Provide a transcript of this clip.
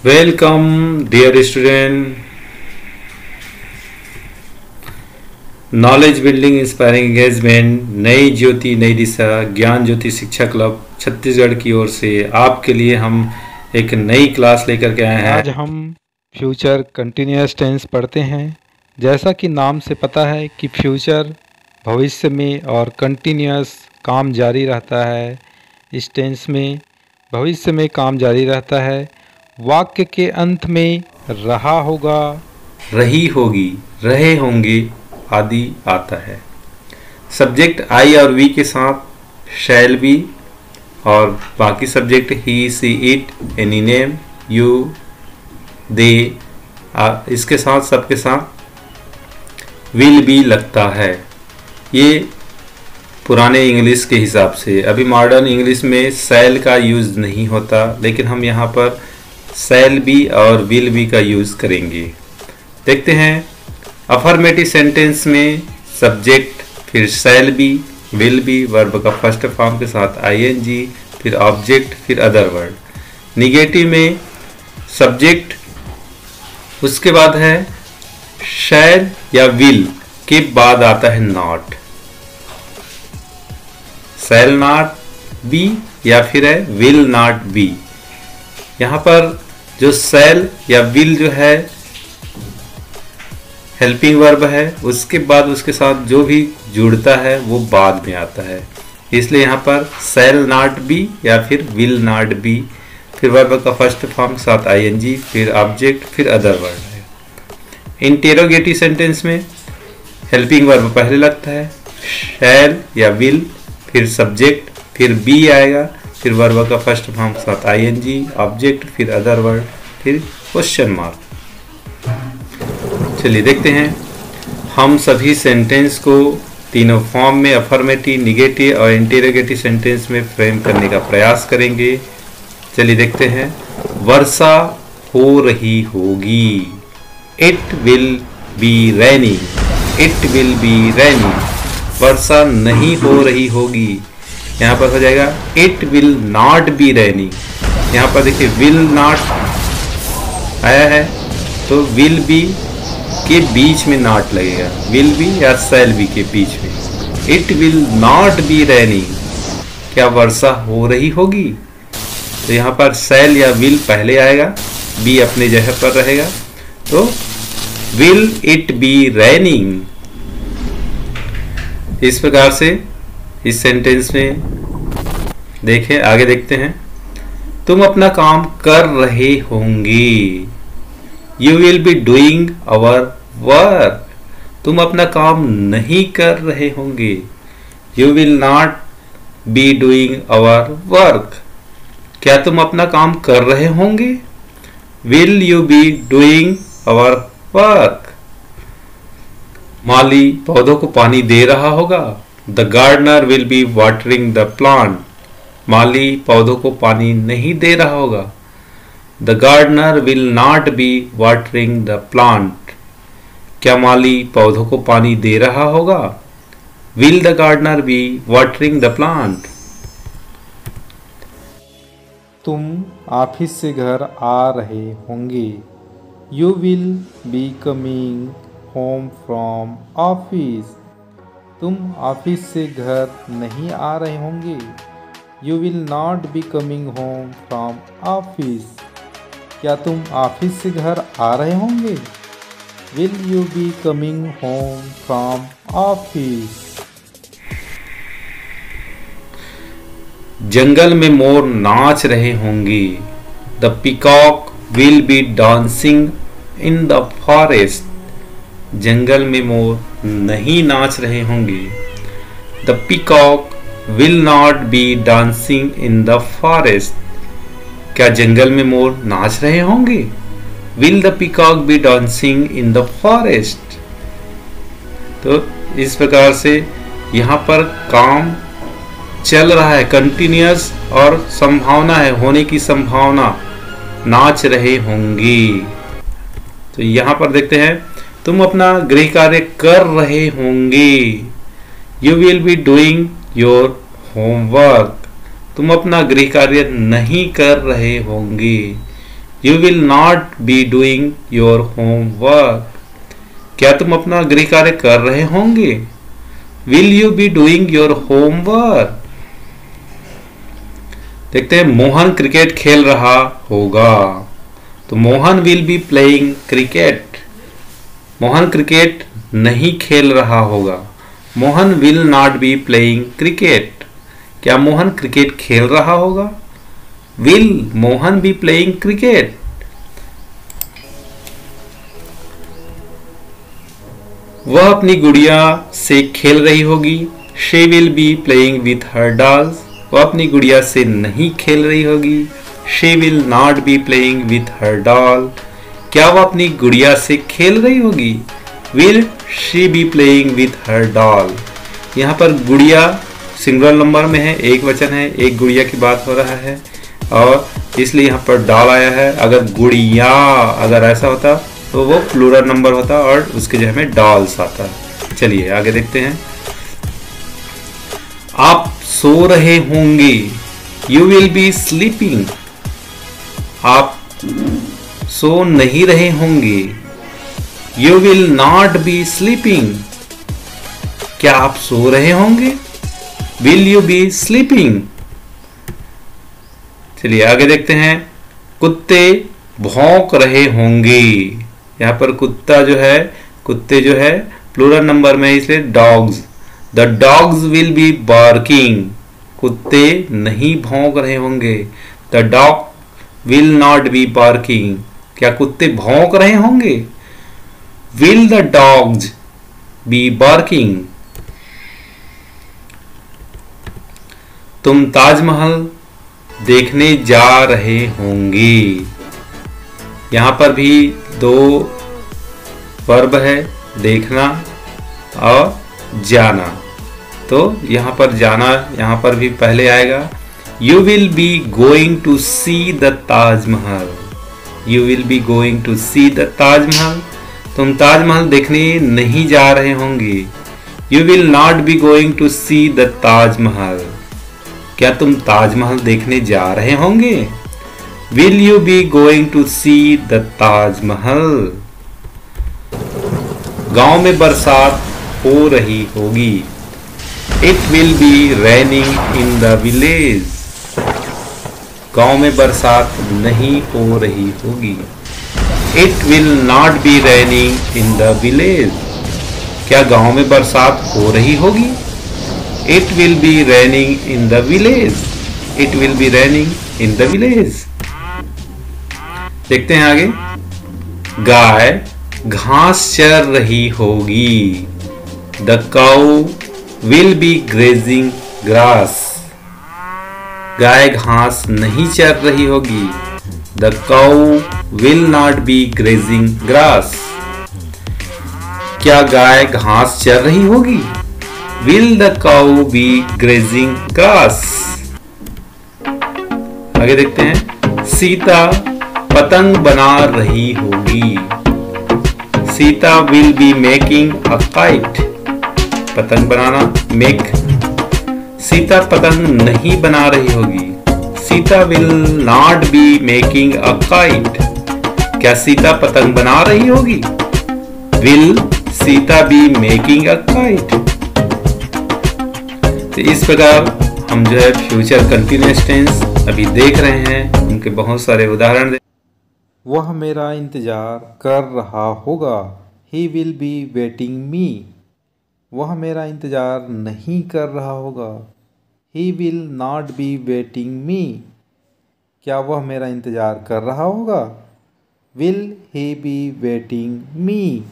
Welcome dear student. Knowledge building inspiring engagement, नई ज्योति नई दिशा ज्ञान ज्योति शिक्षा क्लब छत्तीसगढ़ की ओर से आपके लिए हम एक नई क्लास लेकर के आए हैं। आज हम फ्यूचर कंटिन्यूअस टेंस पढ़ते हैं। जैसा कि नाम से पता है कि फ्यूचर भविष्य में और कंटिन्यूअस काम जारी रहता है। इस टेंस में भविष्य में काम जारी रहता है। वाक्य के अंत में रहा होगा, रही होगी, रहे होंगे आदि आता है। सब्जेक्ट आई और वी के साथ शैल बी और बाकी subject he see it any name you they इसके साथ सबके साथ विल बी लगता है। ये पुराने इंग्लिश के हिसाब से, अभी मॉडर्न इंग्लिश में शैल का यूज़ नहीं होता, लेकिन हम यहाँ पर शैल बी और विल बी का यूज़ करेंगे। देखते हैं अफर्मेटिव सेंटेंस में सब्जेक्ट, फिर shall be, will be, verb का फर्स्ट फॉर्म के साथ आईएनजी, फिर ऑब्जेक्ट, फिर अदर वर्ड। निगेटिव में सब्जेक्ट, उसके बाद है शैल या विल के बाद आता है नॉट, शैल नॉट बी या फिर है विल नॉट बी। यहाँ पर जो शैल या विल जो है हेल्पिंग वर्ब है, उसके बाद उसके साथ जो भी जुड़ता है वो बाद में आता है, इसलिए यहाँ पर शैल नॉट बी या फिर विल नॉट बी, फिर वर्ब का फर्स्ट फॉर्म के साथ आईएनजी, फिर ऑब्जेक्ट, फिर अदर वर्ड है। इंटेरोगेटिव सेंटेंस में हेल्पिंग वर्ब पहले लगता है, शैल या विल, फिर सब्जेक्ट, फिर बी आएगा, फिर वर्ब का फर्स्ट फॉर्म के साथ आईएनजी, ऑब्जेक्ट, फिर अदर वर्ड, फिर क्वेश्चन मार्क। चलिए देखते हैं हम सभी सेंटेंस को तीनों फॉर्म में अफर्मेटिव, निगेटिव और इंटेरोगेटिव सेंटेंस में फ्रेम करने का प्रयास करेंगे। चलिए देखते हैं। वर्षा हो रही होगी, it will be raining, it will be raining. वर्षा नहीं हो रही होगी, यहाँ पर हो जाएगा it will not be raining. यहाँ पर देखिए विल नॉट आया है तो विल बी के बीच में नॉट लगेगा, विल बी या शैल बी के बीच में। It will not be raining, क्या वर्षा हो रही होगी, तो यहाँ पर शैल या विल पहले आएगा, बी अपने जगह पर रहेगा, तो विल इट बी रेनिंग। इस प्रकार से इस सेंटेंस में देखें। आगे देखते हैं। तुम अपना काम कर रहे होंगे, you will be doing our work. तुम अपना काम नहीं कर रहे होंगे, you will not be doing our work. क्या तुम अपना काम कर रहे होंगे, will you be doing our work. माली पौधों को पानी दे रहा होगा, the gardener will be watering the plant. माली पौधों को पानी नहीं दे रहा होगा, The gardener will not be watering the plant. क्या माली पौधों को पानी दे रहा होगा, Will the gardener be watering the plant? तुम ऑफिस से घर आ रहे होंगे, you will be coming home from office. तुम ऑफिस से घर नहीं आ रहे होंगे, you will not be coming home from office. क्या तुम ऑफिस से घर आ रहे होंगे, will you be coming home from office. जंगल में मोर नाच रहे होंगे, the peacock will be dancing in the forest. जंगल में मोर नहीं नाच रहे होंगे, the peacock will not B dancing in the forest. क्या जंगल में मोर नाच रहे होंगे, will the peacock B dancing in the forest. तो इस प्रकार से यहाँ पर काम चल रहा है, कंटिन्यूअस, और संभावना है, होने की संभावना, नाच रहे होंगे। तो यहाँ पर देखते हैं, तुम अपना गृह कार्य कर रहे होंगे, you will be doing your homework. तुम अपना गृह कार्य नहीं कर रहे होंगे, you will not be doing your homework. क्या तुम अपना गृह कार्य कर रहे होंगे? Will you be doing your homework. देखते हैं, मोहन क्रिकेट खेल रहा होगा, तो Mohan will be playing cricket. Mohan cricket नहीं खेल रहा होगा, Mohan will not be playing cricket. क्या मोहन क्रिकेट खेल रहा होगा? Will Mohan be playing cricket. वह अपनी गुड़िया से खेल रही होगी, she will be playing with her dolls. वह अपनी गुड़िया से नहीं खेल रही होगी, she will not be playing with her doll. क्या वह अपनी गुड़िया से खेल रही होगी? Will she be playing with her doll. यहाँ पर गुड़िया सिंगुलर नंबर में है, एक वचन है, एक गुड़िया की बात हो रहा है और इसलिए यहाँ पर डॉल आया है। अगर गुड़िया अगर ऐसा होता तो वो प्लूरल नंबर होता और उसके जगह में डॉल्स आता। चलिए आगे देखते हैं। आप सो रहे होंगे, यू विल बी स्लीपिंग। आप सो नहीं रहे होंगे, you will not B sleeping. क्या आप सो रहे होंगे? Will you B sleeping. चलिए आगे देखते हैं। कुत्ते भौंक रहे होंगे। यहां पर कुत्ता जो है, कुत्ते जो है प्लूरल नंबर में, इसलिए dogs. The dogs will be barking. कुत्ते नहीं भौंक रहे होंगे, the dog will not be barking. क्या कुत्ते भौंक रहे होंगे? Will the dogs be barking. तुम ताजमहल देखने जा रहे होंगे। यहां पर भी दो वर्ब है, देखना और जाना। तो यहां पर जाना यहां पर भी पहले आएगा। You will be going to see the Taj Mahal. You will be going to see the Taj Mahal. तुम ताजमहल देखने नहीं जा रहे होंगे, you will not be going to see the Taj Mahal. क्या तुम ताजमहल देखने जा रहे होंगे? Will you be going to see the Taj Mahal. गांव में बरसात हो रही होगी, it will be raining in the village. गांव में बरसात नहीं हो रही होगी, it will not be raining in the village. क्या गांव में बरसात हो रही होगी? It will be raining in the village. It will be raining in the village. देखते हैं आगे। गाय घास चर रही होगी, the cow will be grazing grass. गाय घास नहीं चर रही होगी, the cow will not be grazing grass. क्या गाय घास चर रही होगी? Will the cow be grazing grass. आगे देखते हैं। सीता पतंग बना रही होगी, Sita will be making a kite. पतंग बनाना मेक। सीता पतंग नहीं बना रही होगी, Sita will not be making a kite. क्या सीता पतंग बना रही होगी? Will Sita be making a kite. तो इस प्रकार हम जो है फ्यूचर कंटिन्यूअस टेंस अभी देख रहे हैं, उनके बहुत सारे उदाहरण। वह मेरा इंतज़ार कर रहा होगा, he will be waiting me. वह मेरा इंतज़ार नहीं कर रहा होगा, he will not be waiting me. क्या वह मेरा इंतज़ार कर रहा होगा? Will he be waiting me.